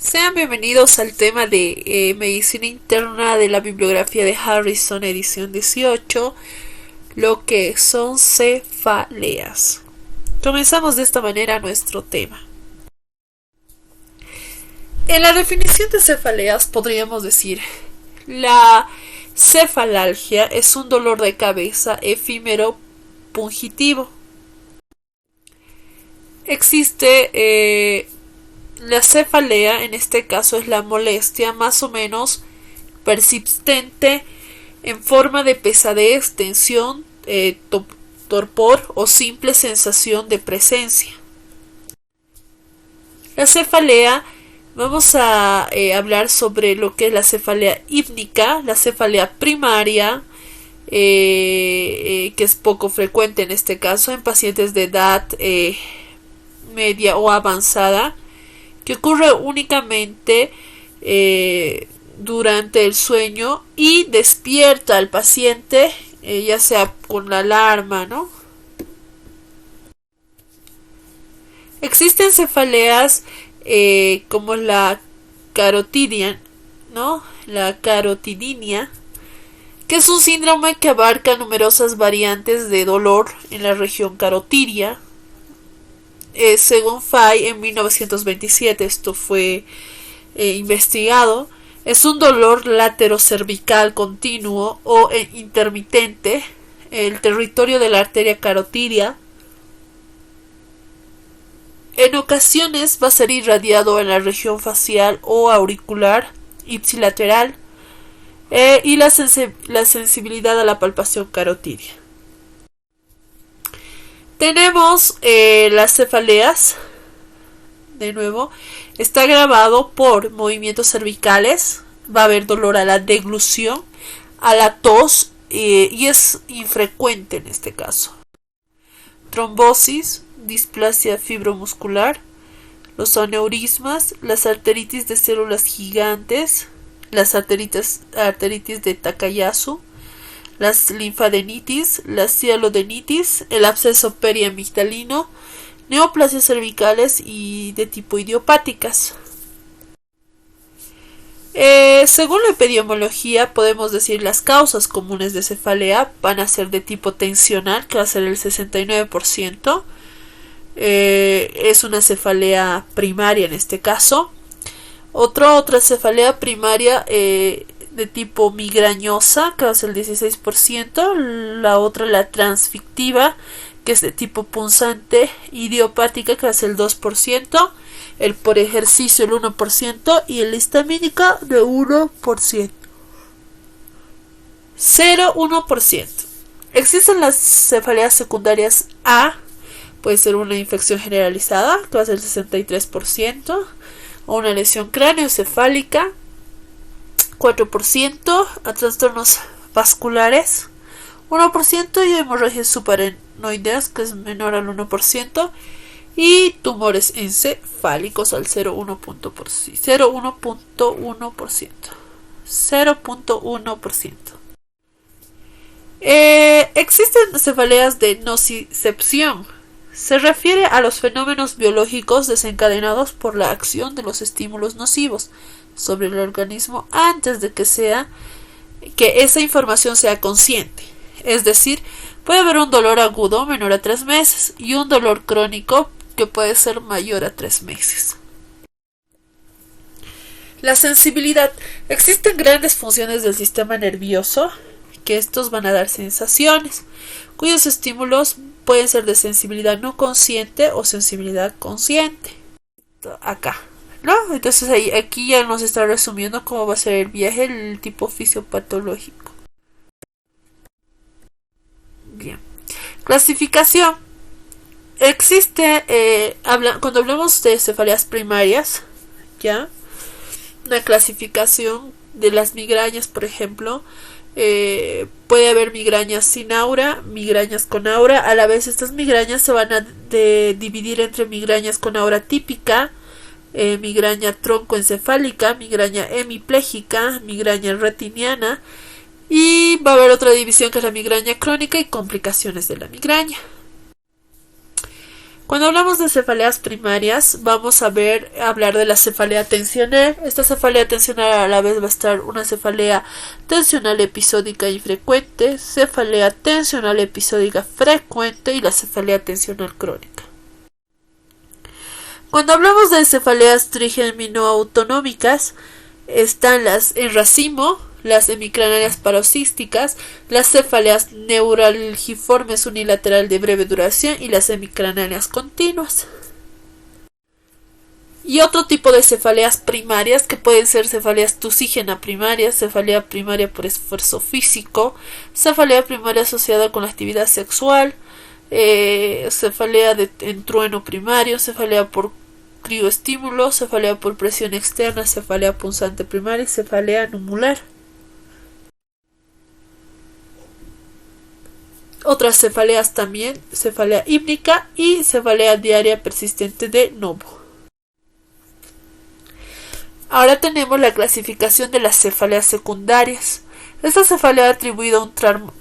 Sean bienvenidos al tema de medicina interna de la bibliografía de Harrison, edición 18, lo que son cefaleas. Comenzamos de esta manera nuestro tema. En la definición de cefaleas podríamos decir: la cefalalgia es un dolor de cabeza efímero pungitivo. Existe la cefalea, en este caso es la molestia más o menos persistente en forma de pesadez, tensión, torpor o simple sensación de presencia. La cefalea, vamos a hablar sobre lo que es la cefalea hípnica, la cefalea primaria, que es poco frecuente en este caso en pacientes de edad media o avanzada, que ocurre únicamente durante el sueño y despierta al paciente, ya sea con la alarma, ¿no? Existen cefaleas como la carotidia, ¿no? La carotidinia, que es un síndrome que abarca numerosas variantes de dolor en la región carotidia. Según Fay, en 1927 esto fue investigado. Es un dolor laterocervical continuo o intermitente. El territorio de la arteria carotidia en ocasiones va a ser irradiado en la región facial o auricular ipsilateral, y la sensibilidad a la palpación carotidia. Tenemos las cefaleas. De nuevo, está agravado por movimientos cervicales. Va a haber dolor a la deglución, a la tos, y es infrecuente en este caso. Trombosis, displasia fibromuscular, los aneurismas, las arteritis de células gigantes, las arteritis de Takayasu, las linfadenitis, la cialodenitis, el absceso periamigdalino, neoplasias cervicales y de tipo idiopáticas. Según la epidemiología, podemos decir las causas comunes de cefalea van a ser de tipo tensional, que va a ser el 69%. Es una cefalea primaria en este caso. Otra cefalea primaria de tipo migrañosa, que va a ser el 16%. La otra, la transfictiva, que es de tipo punzante, idiopática, que va a ser el 2%. El por ejercicio el 1% y el histamínica de 1%. 0,1%. Existen las cefaleas secundarias A, puede ser una infección generalizada, que va a ser el 63%, o una lesión cráneoencefálica, 4%, a trastornos vasculares, 1%, y hemorragias subaracnoideas, que es menor al 1%, y tumores encefálicos al 0,1%. 0,1%. Existen cefaleas de nocicepción. Se refiere a los fenómenos biológicos desencadenados por la acción de los estímulos nocivos sobre el organismo antes de que esa información sea consciente. Es decir, puede haber un dolor agudo menor a 3 meses y un dolor crónico que puede ser mayor a 3 meses. La sensibilidad. Existen grandes funciones del sistema nervioso que estos van a dar sensaciones, cuyos estímulos pueden ser de sensibilidad no consciente o sensibilidad consciente. Acá, ¿no? Entonces aquí ya nos está resumiendo cómo va a ser el viaje, el tipo fisiopatológico. Bien. Clasificación. Existe, cuando hablamos de cefaleas primarias, ya, una clasificación de las migrañas, por ejemplo, puede haber migrañas sin aura, migrañas con aura. A la vez estas migrañas se van a dividir entre migrañas con aura típica, migraña troncoencefálica, migraña hemipléjica, migraña retiniana, y va a haber otra división que es la migraña crónica y complicaciones de la migraña. Cuando hablamos de cefaleas primarias, vamos a hablar de la cefalea tensional. Esta cefalea tensional a la vez va a estar una cefalea tensional episódica infrecuente, cefalea tensional episódica frecuente y la cefalea tensional crónica. Cuando hablamos de cefaleas trigeminoautonómicas, están las en racimo, las hemicraneales paroxísticas, las cefaleas neuralgiformes unilateral de breve duración y las hemicraneales continuas. Y otro tipo de cefaleas primarias que pueden ser cefaleas tusígena primaria, cefalea primaria por esfuerzo físico, cefalea primaria asociada con la actividad sexual, cefalea en trueno primario, cefalea por crioestímulo, cefalea por presión externa, cefalea punzante primaria y cefalea numular. Otras cefaleas también, cefalea hípnica y cefalea diaria persistente de Novo. Ahora tenemos la clasificación de las cefaleas secundarias. Esta cefalea atribuida a un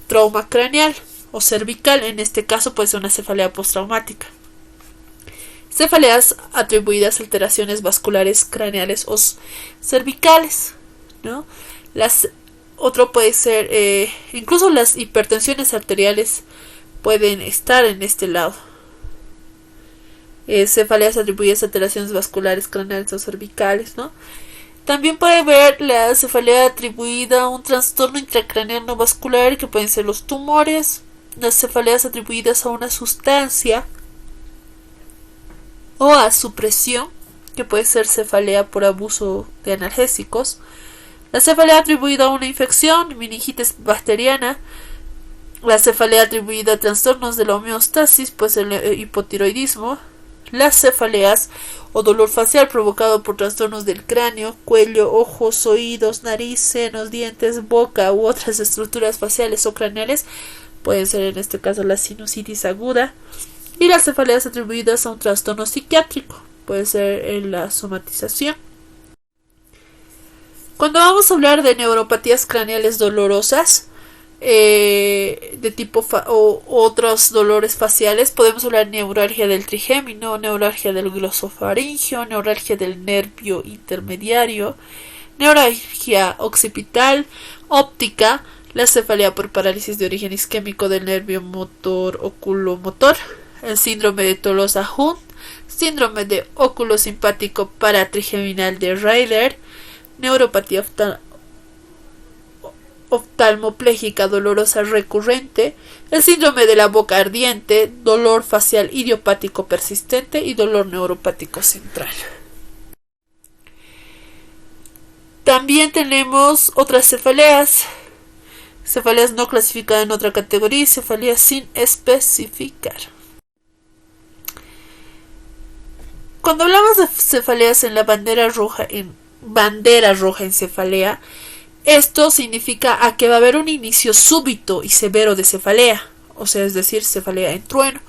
trauma craneal o cervical, en este caso puede ser una cefalea postraumática. Cefaleas atribuidas a alteraciones vasculares craneales o cervicales, ¿no? Otro puede ser, incluso las hipertensiones arteriales pueden estar en este lado. Cefaleas atribuidas a alteraciones vasculares craneales o cervicales, ¿no? También puede haber la cefalea atribuida a un trastorno intracraneal no vascular, que pueden ser los tumores, las cefaleas atribuidas a una sustancia o a supresión, que puede ser cefalea por abuso de analgésicos. La cefalea atribuida a una infección, meningitis bacteriana. La cefalea atribuida a trastornos de la homeostasis, pues el hipotiroidismo. Las cefaleas o dolor facial provocado por trastornos del cráneo, cuello, ojos, oídos, nariz, senos, dientes, boca u otras estructuras faciales o craneales, pueden ser en este caso la sinusitis aguda. Y las cefaleas atribuidas a un trastorno psiquiátrico, puede ser en la somatización. Cuando vamos a hablar de neuropatías craneales dolorosas de tipo o otros dolores faciales, podemos hablar de neuralgia del trigémino, neuralgia del glosofaringeo, neuralgia del nervio intermediario, neuralgia occipital, óptica, la cefalea por parálisis de origen isquémico del nervio motor oculomotor, el síndrome de Tolosa-Hunt, síndrome de óculo simpático paratrigeminal de Rayleigh, neuropatía oftalmopléjica dolorosa recurrente, el síndrome de la boca ardiente, dolor facial idiopático persistente y dolor neuropático central. También tenemos otras cefaleas no clasificadas en otra categoría y cefaleas sin especificar. Cuando hablamos de cefaleas en la bandera roja en cefalea, esto significa a que va a haber un inicio súbito y severo de cefalea, o sea, es decir, cefalea en trueno.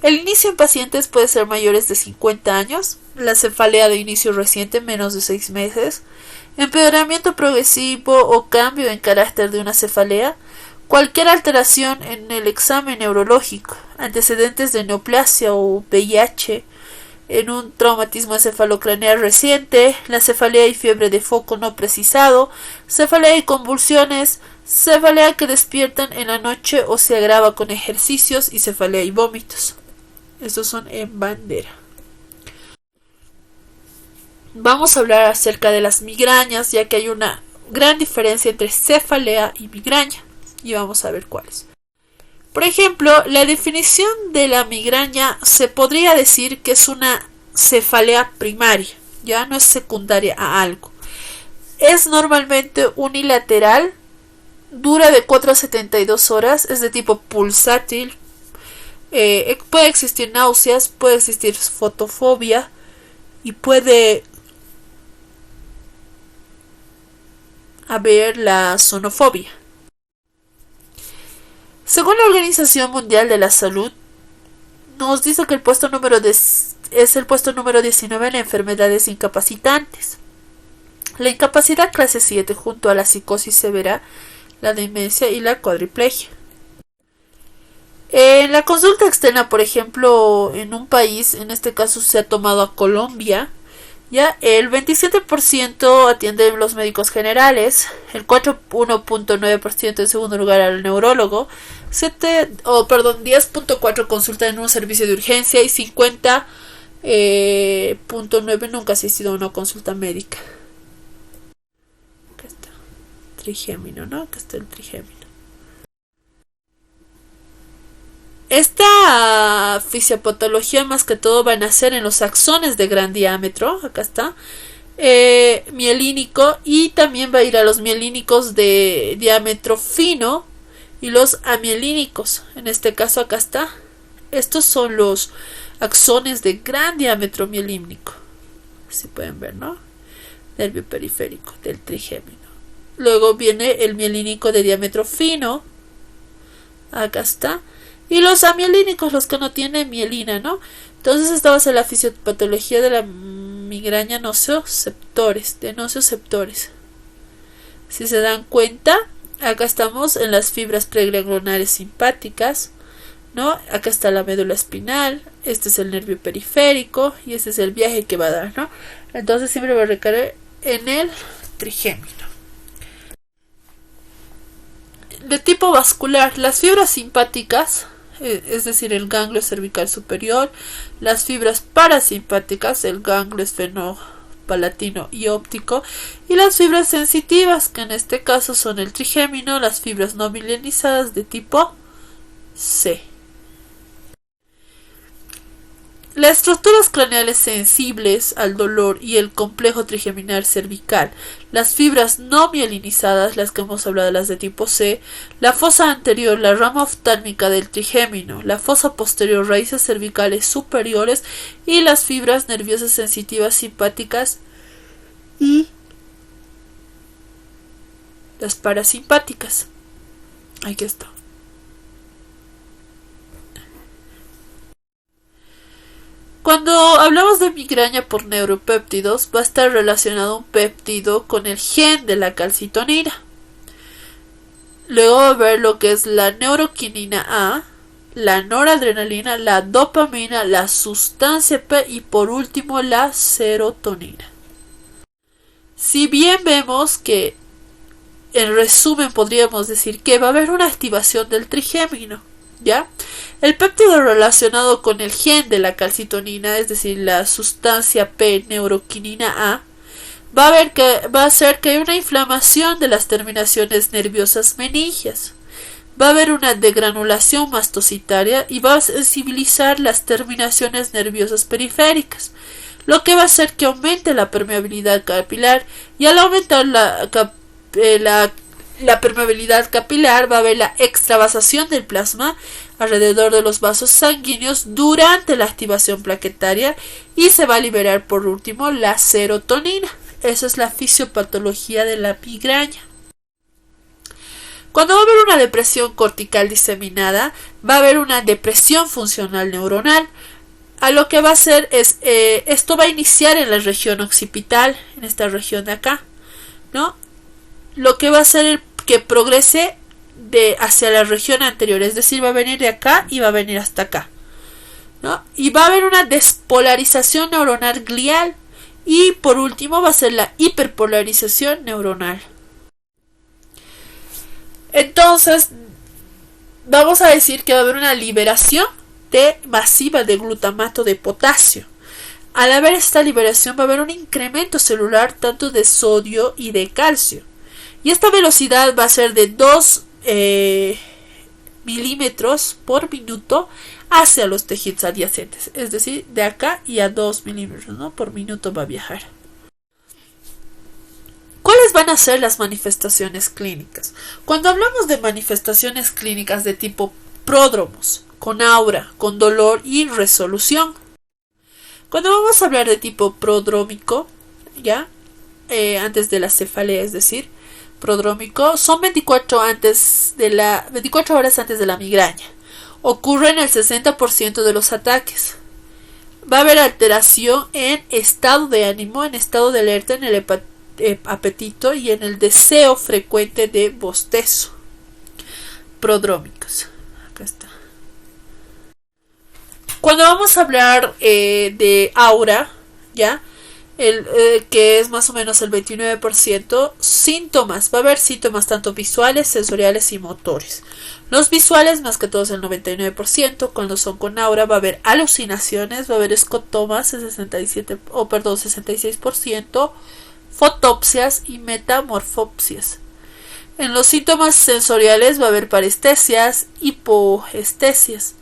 El inicio en pacientes puede ser mayores de 50 años, la cefalea de inicio reciente menos de 6 meses, empeoramiento progresivo o cambio en carácter de una cefalea, cualquier alteración en el examen neurológico, antecedentes de neoplasia o VIH, en un traumatismo encefalocraneal reciente, la cefalea y fiebre de foco no precisado, cefalea y convulsiones, cefalea que despiertan en la noche o se agrava con ejercicios y cefalea y vómitos. Estos son en bandera. Vamos a hablar acerca de las migrañas, ya que hay una gran diferencia entre cefalea y migraña, y vamos a ver cuáles. Por ejemplo, la definición de la migraña se podría decir que es una cefalea primaria, ya no es secundaria a algo. Es normalmente unilateral, dura de 4 a 72 horas, es de tipo pulsátil, puede existir náuseas, puede existir fotofobia y puede haber la sonofobia. Según la Organización Mundial de la Salud, nos dice que es el puesto número 19 en enfermedades incapacitantes. La incapacidad clase 7 junto a la psicosis severa, la demencia y la cuadriplegia. En la consulta externa, por ejemplo, en un país, en este caso se ha tomado a Colombia, ya el 27% atiende los médicos generales, el 1.9% en segundo lugar al neurólogo, 10.4 consulta en un servicio de urgencia y 50.9 nunca ha asistido a una consulta médica. Acá está, trigémino, ¿no? Acá está el trigémino. Esta fisiopatología más que todo van a ser en los axones de gran diámetro, acá está, mielínico, y también va a ir a los mielínicos de diámetro fino y los amielínicos. En este caso acá está, estos son los axones de gran diámetro mielínico, así pueden ver, ¿no? Nervio periférico del trigémino. Luego viene el mielínico de diámetro fino, acá está. Y los amielínicos, los que no tienen mielina, ¿no? Entonces esta va a ser la fisiopatología de la migraña nocioceptores, de nocioceptores. Si se dan cuenta, acá estamos en las fibras preganglionares simpáticas, ¿no? Acá está la médula espinal, este es el nervio periférico y este es el viaje que va a dar, ¿no? Entonces siempre va a recaer en el trigémino. De tipo vascular, las fibras simpáticas, es decir, el ganglio cervical superior, las fibras parasimpáticas, el ganglio esfenopalatino y óptico, y las fibras sensitivas, que en este caso son el trigémino, las fibras no mielinizadas de tipo C. Las estructuras craneales sensibles al dolor y el complejo trigeminal cervical, las fibras no mielinizadas, las que hemos hablado, las de tipo C, la fosa anterior, la rama oftálmica del trigémino, la fosa posterior, raíces cervicales superiores y las fibras nerviosas sensitivas simpáticas y las parasimpáticas. Aquí está. Cuando hablamos de migraña por neuropéptidos, va a estar relacionado un péptido con el gen de la calcitonina. Luego va a ver lo que es la neuroquinina A, la noradrenalina, la dopamina, la sustancia P y por último la serotonina. Si bien vemos que, en resumen, podríamos decir que va a haber una activación del trigémino, ¿ya? El péptido relacionado con el gen de la calcitonina, es decir, la sustancia P neuroquinina A, va a hacer que haya una inflamación de las terminaciones nerviosas meningias. Va a haber una degranulación mastocitaria y va a sensibilizar las terminaciones nerviosas periféricas, lo que va a hacer que aumente la permeabilidad capilar, y al aumentar la permeabilidad capilar va a haber la extravasación del plasma alrededor de los vasos sanguíneos durante la activación plaquetaria y se va a liberar por último la serotonina. Esa es la fisiopatología de la migraña. Cuando va a haber una depresión cortical diseminada, va a haber una depresión funcional neuronal. A lo que va a hacer es, esto va a iniciar en la región occipital, en esta región de acá, ¿no? Lo que va a hacer que progrese hacia la región anterior, es decir, va a venir de acá y va a venir hasta acá, ¿no? Y va a haber una despolarización neuronal glial y por último va a ser la hiperpolarización neuronal. Entonces vamos a decir que va a haber una liberación masiva de glutamato de potasio. Al haber esta liberación va a haber un incremento celular tanto de sodio y de calcio, y esta velocidad va a ser de 2 milímetros por minuto hacia los tejidos adyacentes, es decir, de acá y a 2 milímetros, ¿no?, por minuto va a viajar. ¿Cuáles van a ser las manifestaciones clínicas? Cuando hablamos de manifestaciones clínicas de tipo pródromos, con aura, con dolor y resolución. Cuando vamos a hablar de tipo prodrómico, ya antes de la cefalea, es decir, prodrómico, son 24 horas antes de la migraña. Ocurre en el 60% de los ataques. Va a haber alteración en estado de ánimo, en estado de alerta, en el apetito y en el deseo frecuente de bostezo. Prodrómicos. Acá está. Cuando vamos a hablar de aura, ¿ya? Que es más o menos el 29%, síntomas. Va a haber síntomas tanto visuales, sensoriales y motores. Los visuales, más que todo, es el 99%. Cuando son con aura, va a haber alucinaciones, va a haber escotomas, el 66%, fotopsias y metamorfopsias. En los síntomas sensoriales va a haber parestesias, hipoestesias.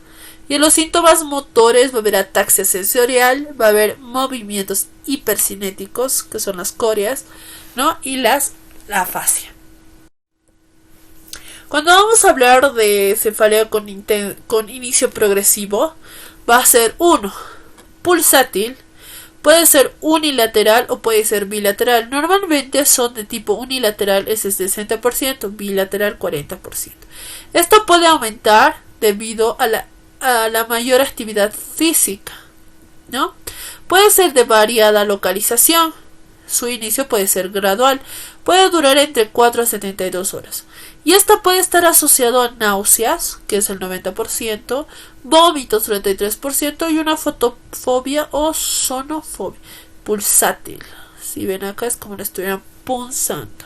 Y en los síntomas motores va a haber ataxia sensorial, va a haber movimientos hipercinéticos, que son las corias, ¿no? Y la afasia. Cuando vamos a hablar de cefalea con inicio progresivo, va a ser 1. Pulsátil. Puede ser unilateral o puede ser bilateral. Normalmente son de tipo unilateral, es el 60%, bilateral 40%. Esto puede aumentar debido a la mayor actividad física, ¿no? Puede ser de variada localización. Su inicio puede ser gradual. Puede durar entre 4 a 72 horas. Y esto puede estar asociado a náuseas, que es el 90%, vómitos 33% y una fotofobia o sonofobia. Pulsátil. Si ven acá es como la estuvieran punzando.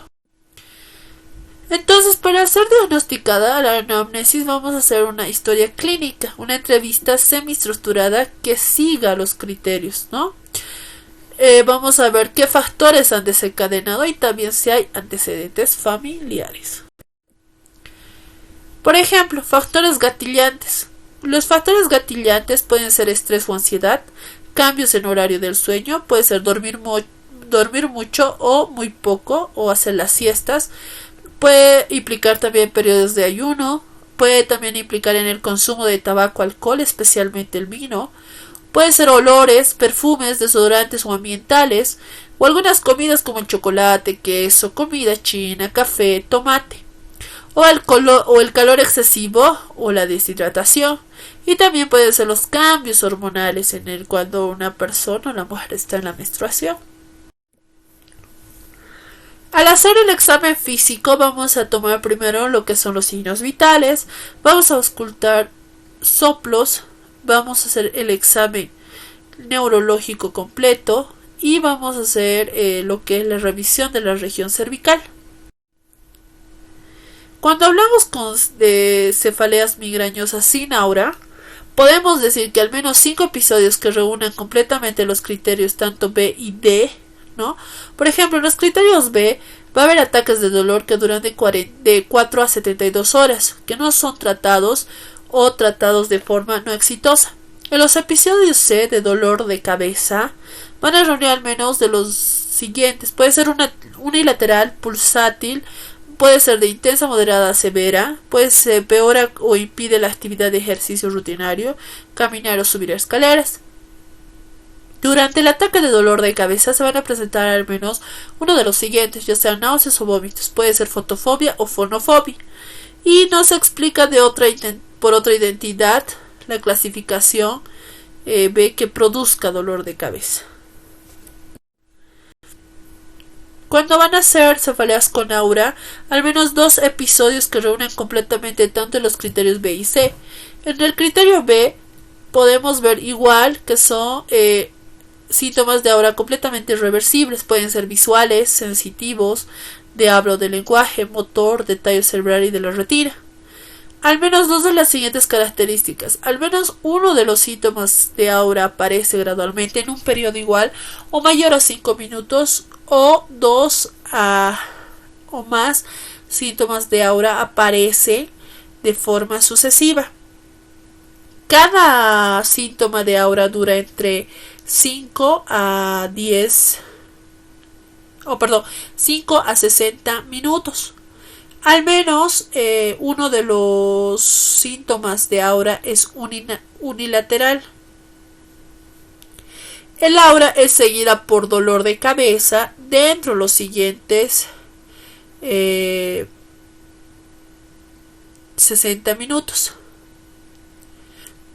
Entonces, para ser diagnosticada la anamnesis vamos a hacer una historia clínica, una entrevista semiestructurada que siga los criterios, ¿no? Vamos a ver qué factores han desencadenado y también si hay antecedentes familiares. Por ejemplo, factores gatillantes. Los factores gatillantes pueden ser estrés o ansiedad, cambios en horario del sueño, puede ser dormir mucho o muy poco o hacer las siestas. Puede implicar también periodos de ayuno, puede también implicar en el consumo de tabaco, alcohol, especialmente el vino. Puede ser olores, perfumes, desodorantes o ambientales, o algunas comidas como el chocolate, queso, comida china, café, tomate. O el calor excesivo o la deshidratación. Y también pueden ser los cambios hormonales cuando una persona o la mujer está en la menstruación. Al hacer el examen físico vamos a tomar primero lo que son los signos vitales, vamos a auscultar soplos, vamos a hacer el examen neurológico completo y vamos a hacer lo que es la revisión de la región cervical. Cuando hablamos de cefaleas migrañosas sin aura, podemos decir que al menos 5 episodios que reúnan completamente los criterios tanto B y D, ¿no? Por ejemplo, en los criterios B va a haber ataques de dolor que duran de 4 a 72 horas, que no son tratados o tratados de forma no exitosa. En los episodios C de dolor de cabeza van a reunir al menos de los siguientes. Puede ser unilateral, pulsátil, puede ser de intensa, moderada a severa, puede ser empeora o impide la actividad de ejercicio rutinario, caminar o subir escaleras. Durante el ataque de dolor de cabeza se van a presentar al menos uno de los siguientes, ya sean náuseas o vómitos. Puede ser fotofobia o fonofobia. Y no se explica por otra identidad la clasificación B que produzca dolor de cabeza. Cuando van a ser cefaleas con aura, al menos 2 episodios que reúnen completamente tanto los criterios B y C. En el criterio B podemos ver igual que son síntomas de aura completamente irreversibles. Pueden ser visuales, sensitivos, de habla o de lenguaje, motor, de tallo cerebral y de la retina. Al menos 2 de las siguientes características. Al menos uno de los síntomas de aura aparece gradualmente en un periodo igual o mayor a 5 minutos, o 2 o más síntomas de aura aparecen de forma sucesiva. Cada síntoma de aura dura entre 5 a 60 minutos. Al menos uno de los síntomas de aura es unilateral. El aura es seguida por dolor de cabeza dentro de los siguientes 60 minutos.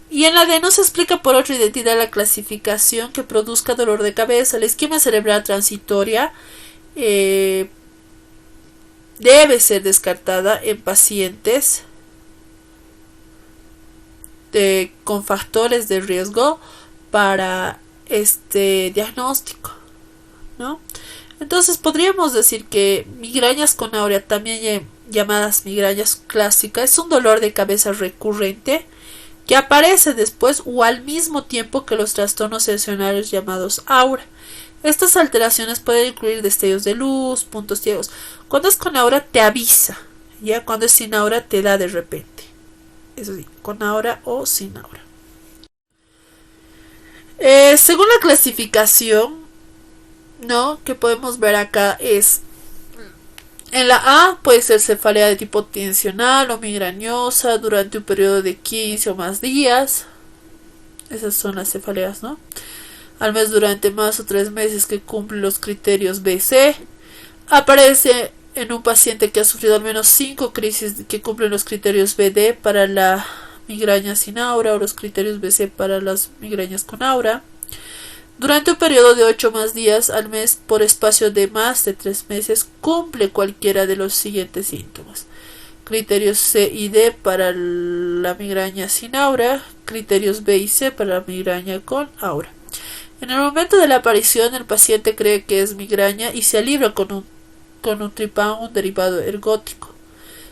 Y en la D no se explica por otra identidad la clasificación que produzca dolor de cabeza. La isquemia cerebral transitoria debe ser descartada en pacientes con factores de riesgo para este diagnóstico, ¿no? Entonces podríamos decir que migrañas con áurea, también llamadas migrañas clásicas, es un dolor de cabeza recurrente que aparece después o al mismo tiempo que los trastornos tensionales llamados aura. Estas alteraciones pueden incluir destellos de luz, puntos ciegos. Cuando es con aura te avisa, ya cuando es sin aura te da de repente. Eso sí, con aura o sin aura. Según la clasificación, ¿no?, que podemos ver acá es: en la A puede ser cefalea de tipo tensional o migrañosa durante un periodo de 15 o más días. Esas son las cefaleas, ¿no? Al mes durante más o 3 meses, que cumplen los criterios BC. Aparece en un paciente que ha sufrido al menos 5 crisis que cumplen los criterios BD para la migraña sin aura o los criterios BC para las migrañas con aura. Durante un periodo de 8 más días al mes por espacio de más de 3 meses, cumple cualquiera de los siguientes síntomas: criterios C y D para la migraña sin aura, criterios B y C para la migraña con aura. En el momento de la aparición, el paciente cree que es migraña y se alivia con un tripán, un derivado ergótico,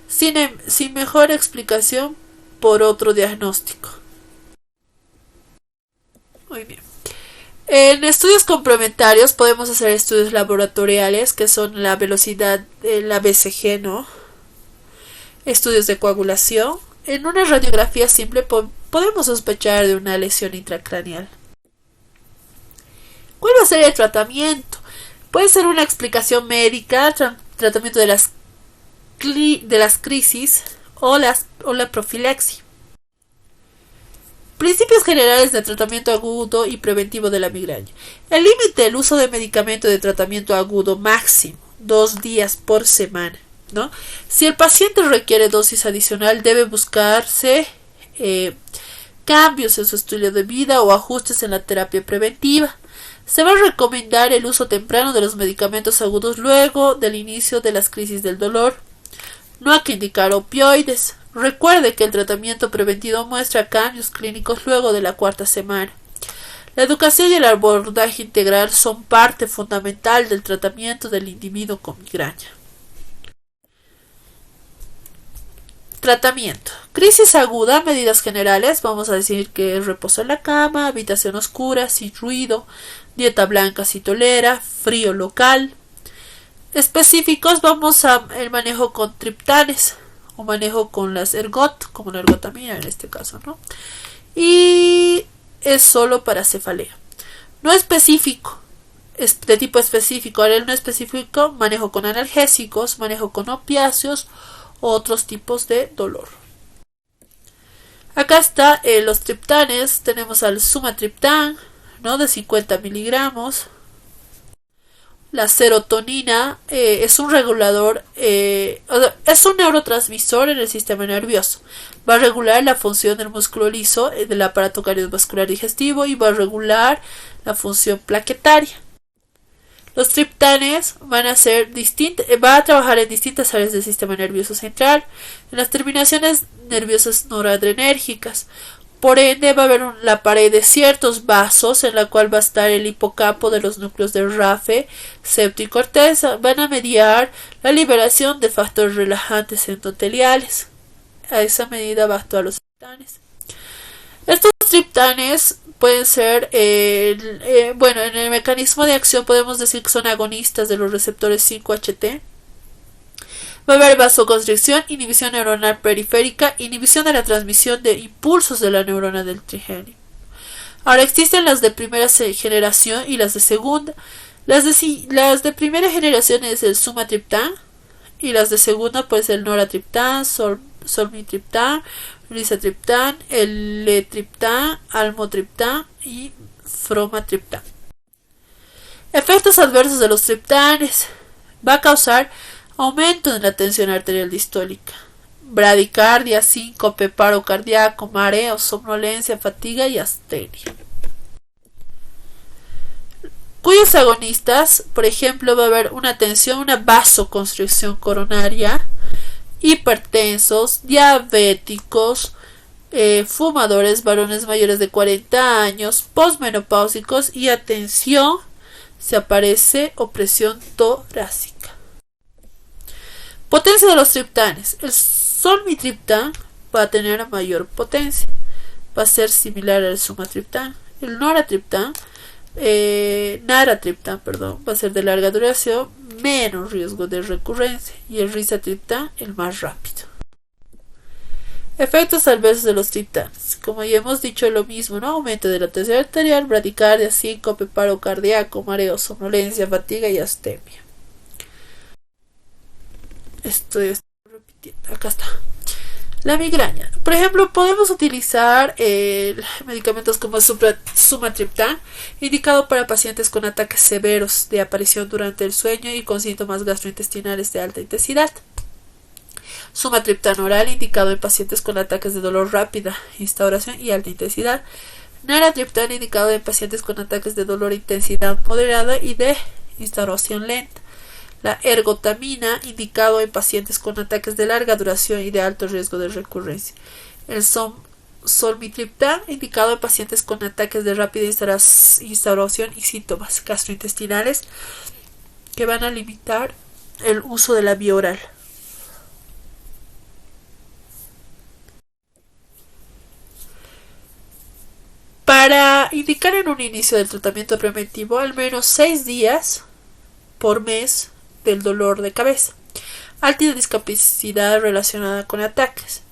sin mejor explicación por otro diagnóstico. Muy bien. En estudios complementarios podemos hacer estudios laboratoriales, que son la velocidad de la BCG, ¿no? Estudios de coagulación. En una radiografía simple podemos sospechar de una lesión intracraneal. ¿Cuál va a ser el tratamiento? Puede ser una explicación médica, tratamiento de las crisis o la profilaxis. Principios generales de tratamiento agudo y preventivo de la migraña. El límite del uso de medicamento de tratamiento agudo máximo 2 días por semana, ¿no? Si el paciente requiere dosis adicional, debe buscarse cambios en su estilo de vida o ajustes en la terapia preventiva. Se va a recomendar el uso temprano de los medicamentos agudos luego del inicio de las crisis del dolor. No hay que indicar opioides. Recuerde que el tratamiento preventivo muestra cambios clínicos luego de la 4ª semana. La educación y el abordaje integral son parte fundamental del tratamiento del individuo con migraña. Tratamiento. Crisis aguda, medidas generales. Vamos a decir que reposo en la cama, habitación oscura, sin ruido, dieta blanca si tolera, frío local. Específicos, vamos a el manejo con triptanes o manejo con las ergot, como la ergotamina en este caso, ¿no? Y es solo para cefalea. No específico, es de tipo específico. Ahora el no específico, manejo con analgésicos, manejo con opiáceos o otros tipos de dolor. Acá está los triptanes. Tenemos al sumatriptán, ¿no?, de 50 miligramos. La serotonina es un regulador, es un neurotransmisor en el sistema nervioso. Va a regular la función del músculo liso del aparato cardiovascular digestivo y va a regular la función plaquetaria. Los triptanes va a trabajar en distintas áreas del sistema nervioso central, en las terminaciones nerviosas noradrenérgicas. Por ende, va a haber la pared de ciertos vasos en la cual va a estar el hipocampo de los núcleos de Rafe, septo y corteza. Van a mediar la liberación de factores relajantes endoteliales. A esa medida va a actuar los triptanes. Estos triptanes pueden ser, en el mecanismo de acción podemos decir que son agonistas de los receptores 5-HT. Va a haber vasoconstricción, inhibición neuronal periférica, inhibición de la transmisión de impulsos de la neurona del trigenio. Ahora existen las de primera generación y las de segunda. Las de primera generación es el sumatriptán y las de segunda pues el noratriptán, solmitriptán, risatriptán, el letriptán, almotriptán y fromatriptán. Efectos adversos de los triptanes. Va a causar aumento en la tensión arterial distólica, bradicardia, síncope, paro cardíaco, mareo, somnolencia, fatiga y astenia. Cuyos agonistas, por ejemplo, va a haber una tensión, una vasoconstricción coronaria, hipertensos, diabéticos, fumadores, varones mayores de 40 años, posmenopáusicos y atención, se aparece opresión torácica. Potencia de los triptanes. El solmitriptán va a tener mayor potencia, va a ser similar al sumatriptán. El naratriptán va a ser de larga duración, menos riesgo de recurrencia, y el rizatriptán el más rápido. Efectos adversos de los triptanes. Como ya hemos dicho, lo mismo, ¿no? Aumento de la tensión arterial, bradicardia, síncope, paro cardíaco, mareo, somnolencia, fatiga y astemia. Estoy repitiendo. Acá está. La migraña. Por ejemplo, podemos utilizar medicamentos como sumatriptán, indicado para pacientes con ataques severos de aparición durante el sueño y con síntomas gastrointestinales de alta intensidad. Sumatriptán oral, indicado en pacientes con ataques de dolor rápida, instauración y alta intensidad. Naratriptán, indicado en pacientes con ataques de dolor de intensidad moderada y de instauración lenta. La ergotamina, indicado en pacientes con ataques de larga duración y de alto riesgo de recurrencia. El solmitriptán, indicado en pacientes con ataques de rápida instauración y síntomas gastrointestinales que van a limitar el uso de la vía oral. Para indicar en un inicio del tratamiento preventivo, al menos 6 días por mes del dolor de cabeza. Alta discapacidad relacionada con ataques.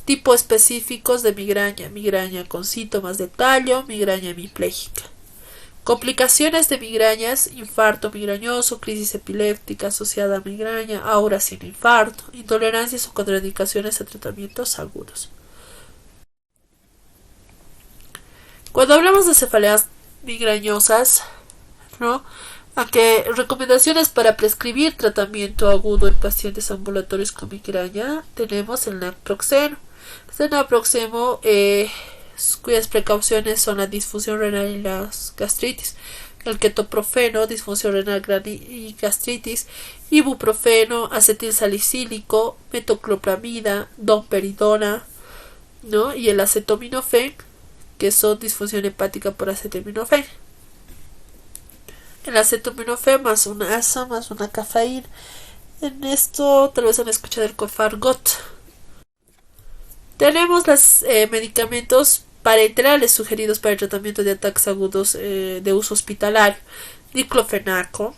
Tipos específicos de migraña. Migraña con síntomas de tallo, migraña hemipléjica. Complicaciones de migrañas: infarto migrañoso, crisis epiléptica asociada a migraña, aura sin infarto, intolerancias o contraindicaciones a tratamientos agudos. Cuando hablamos de cefaleas migrañosas, ¿no? Aunque recomendaciones para prescribir tratamiento agudo en pacientes ambulatorios con migraña, tenemos el naproxeno. Este naproxeno, cuyas precauciones son la disfunción renal y las gastritis. El ketoprofeno, disfunción renal y gastritis. Ibuprofeno, acetilsalicílico, metoclopramida, domperidona, ¿no? Y el acetaminofén, que son disfunción hepática por acetaminofén. El acetaminofén más una asa más una cafeína. En esto tal vez han escuchado el Cofargot. Tenemos los medicamentos parenterales sugeridos para el tratamiento de ataques agudos de uso hospitalario: diclofenaco,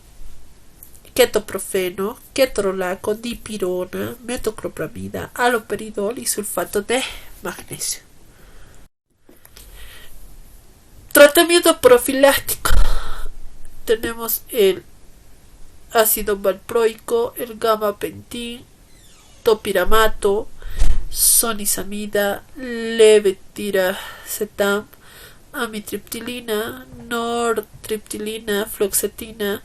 ketoprofeno, ketorolaco, dipirona, metoclopramida, haloperidol y sulfato de magnesio. Tratamiento profiláctico. Tenemos el ácido valproico, el gabapentin, topiramato, sonizamida, levetiracetam, amitriptilina, nortriptilina, fluoxetina,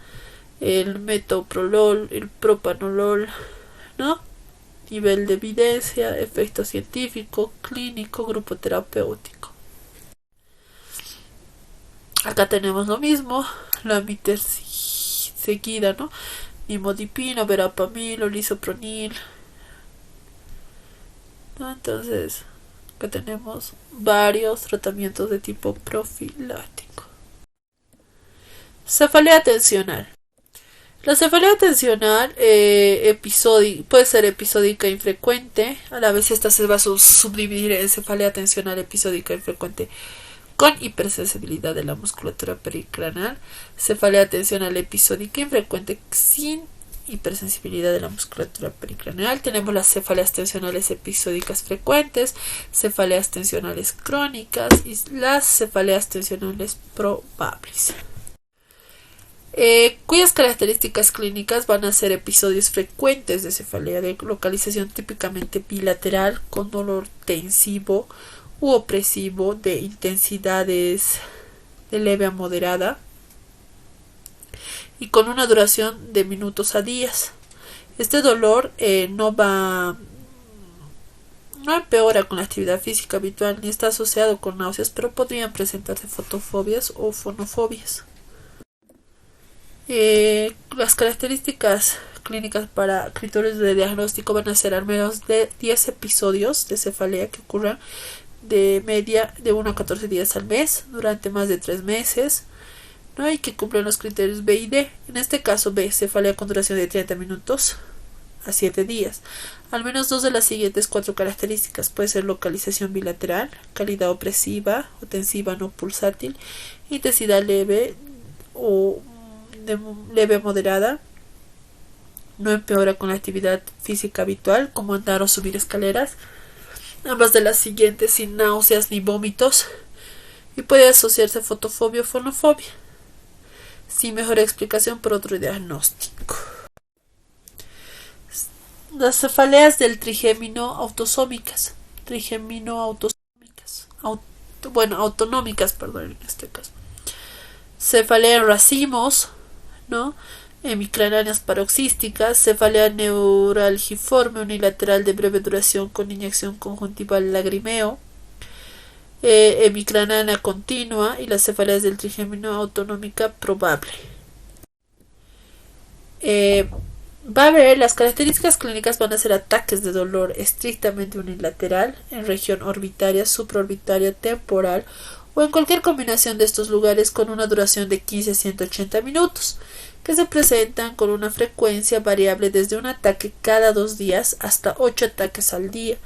el metoprolol, el propanolol, ¿no? Nivel de evidencia, efecto científico, clínico, grupo terapéutico. Acá tenemos lo mismo, la miterceguida, ¿no? Imodipino, verapamil, lisopronil, ¿no? Entonces, acá tenemos varios tratamientos de tipo profiláctico. Cefalea tensional. La cefalea tensional puede ser episódica e infrecuente. A la vez esta se va a subdividir en cefalea tensional episódica e infrecuente con hipersensibilidad de la musculatura pericraneal, cefalea tensional episódica infrecuente sin hipersensibilidad de la musculatura pericraneal. Tenemos las cefaleas tensionales episódicas frecuentes, cefaleas tensionales crónicas y las cefaleas tensionales probables, cuyas características clínicas van a ser episodios frecuentes de cefalea de localización típicamente bilateral con dolor tensivo u opresivo de intensidades de leve a moderada y con una duración de minutos a días. Este dolor no empeora con la actividad física habitual ni está asociado con náuseas, pero podrían presentarse fotofobias o fonofobias. Las características clínicas para criterios de diagnóstico van a ser al menos de 10 episodios de cefalea que ocurran de media de 1 a 14 días al mes durante más de 3 meses, ¿no? Y que cumplen los criterios B y D. En este caso B, cefalea con duración de 30 minutos a 7 días. Al menos 2 de las siguientes 4 características. Puede ser localización bilateral, calidad opresiva o tensiva no pulsátil, intensidad leve o leve moderada, no empeora con la actividad física habitual como andar o subir escaleras, ambas de las siguientes sin náuseas ni vómitos, y puede asociarse a fotofobia o fonofobia. Sin mejor explicación por otro diagnóstico. Las cefaleas del trigémino autosómicas. Autonómicas, perdón, en este caso. Cefalea en racimos, ¿no? Hemicraneas paroxísticas, cefalea neuralgiforme unilateral de breve duración con inyección conjuntival lagrimeo, hemicraniana continua y las cefaleas del trigémino autonómica probable. Va a haber las características clínicas van a ser ataques de dolor estrictamente unilateral en región orbitaria, supraorbitaria, temporal o en cualquier combinación de estos lugares con una duración de 15 a 180 minutos, que se presentan con una frecuencia variable desde un ataque cada 2 días hasta 8 ataques al día.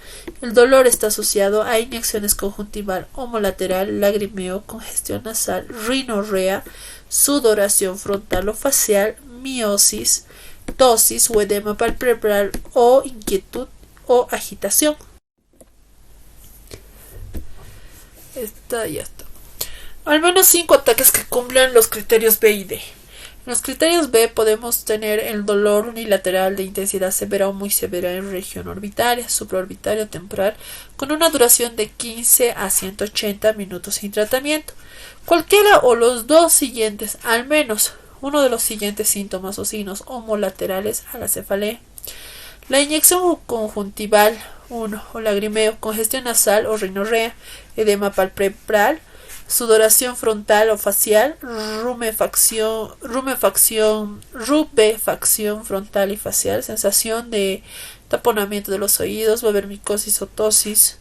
El dolor está asociado a inyecciones conjuntival homolateral, lagrimeo, congestión nasal, rinorrea, sudoración frontal o facial, miosis, tosis o edema palpebral o inquietud o agitación. Ya está. Al menos 5 ataques que cumplan los criterios B y D. En los criterios B podemos tener el dolor unilateral de intensidad severa o muy severa en región orbitaria, supraorbitaria o temporal, con una duración de 15 a 180 minutos sin tratamiento. Cualquiera o los dos siguientes, al menos uno de los siguientes síntomas o signos homolaterales a la cefalea. La inyección conjuntival 1 o lagrimeo, congestión nasal o rinorrea, edema palpebral, sudoración frontal o facial, rubefacción frontal y facial, sensación de taponamiento de los oídos, va a haber miosis o tosis,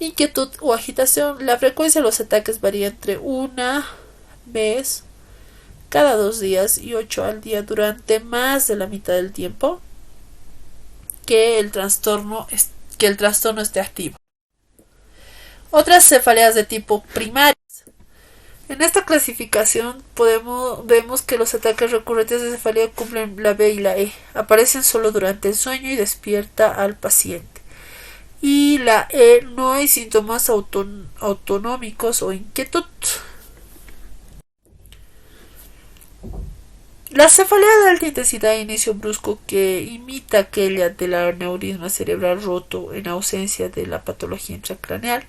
inquietud o agitación. La frecuencia de los ataques varía entre una vez cada 2 días y 8 al día durante más de la mitad del tiempo que el trastorno esté activo. Otras cefaleas de tipo primarias. En esta clasificación vemos que los ataques recurrentes de cefalea cumplen la B y la E. Aparecen solo durante el sueño y despierta al paciente. Y la E, no hay síntomas autonómicos o inquietud. La cefalea de alta intensidad de inicio brusco que imita aquella del aneurisma cerebral roto en ausencia de la patología intracraneal,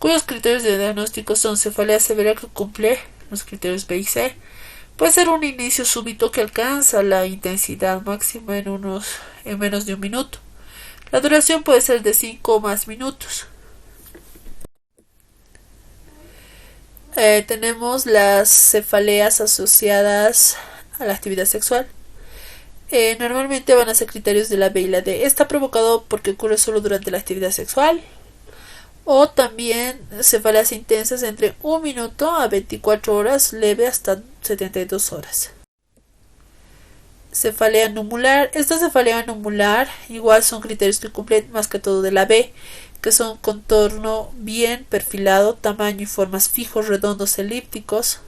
cuyos criterios de diagnóstico son cefalea severa que cumple los criterios B y C. Puede ser un inicio súbito que alcanza la intensidad máxima en menos de un minuto. La duración puede ser de 5 o más minutos. Tenemos las cefaleas asociadas a la actividad sexual. Normalmente van a ser criterios de la B y la D. Está provocado porque ocurre solo durante la actividad sexual. O también cefaleas intensas entre 1 minuto a 24 horas, leve hasta 72 horas. Cefalea numular. Esta cefalea numular igual son criterios que cumplen más que todo de la B, que son contorno bien perfilado, tamaño y formas fijos, redondos, elípticos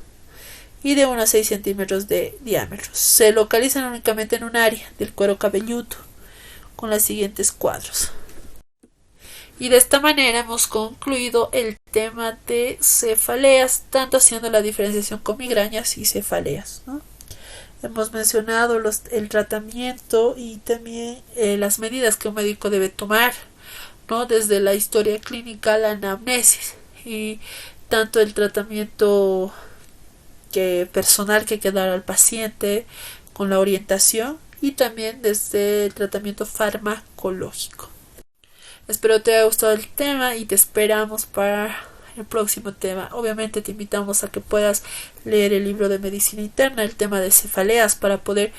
y de unos 6 centímetros de diámetro. Se localizan únicamente en un área del cuero cabelludo, con los siguientes cuadros. Y de esta manera hemos concluido el tema de cefaleas, tanto haciendo la diferenciación con migrañas y cefaleas, ¿no? Hemos mencionado el tratamiento y también las medidas que un médico debe tomar, ¿no? Desde la historia clínica, la anamnesis y tanto el tratamiento personal que hay que dar al paciente con la orientación y también desde el tratamiento farmacológico. Espero te haya gustado el tema y te esperamos para el próximo tema. Obviamente te invitamos a que puedas leer el libro de medicina interna, el tema de cefaleas, para poder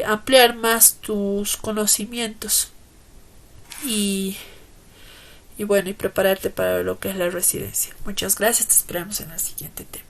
ampliar más tus conocimientos y y bueno, y prepararte para lo que es la residencia. Muchas gracias, te esperamos en el siguiente tema.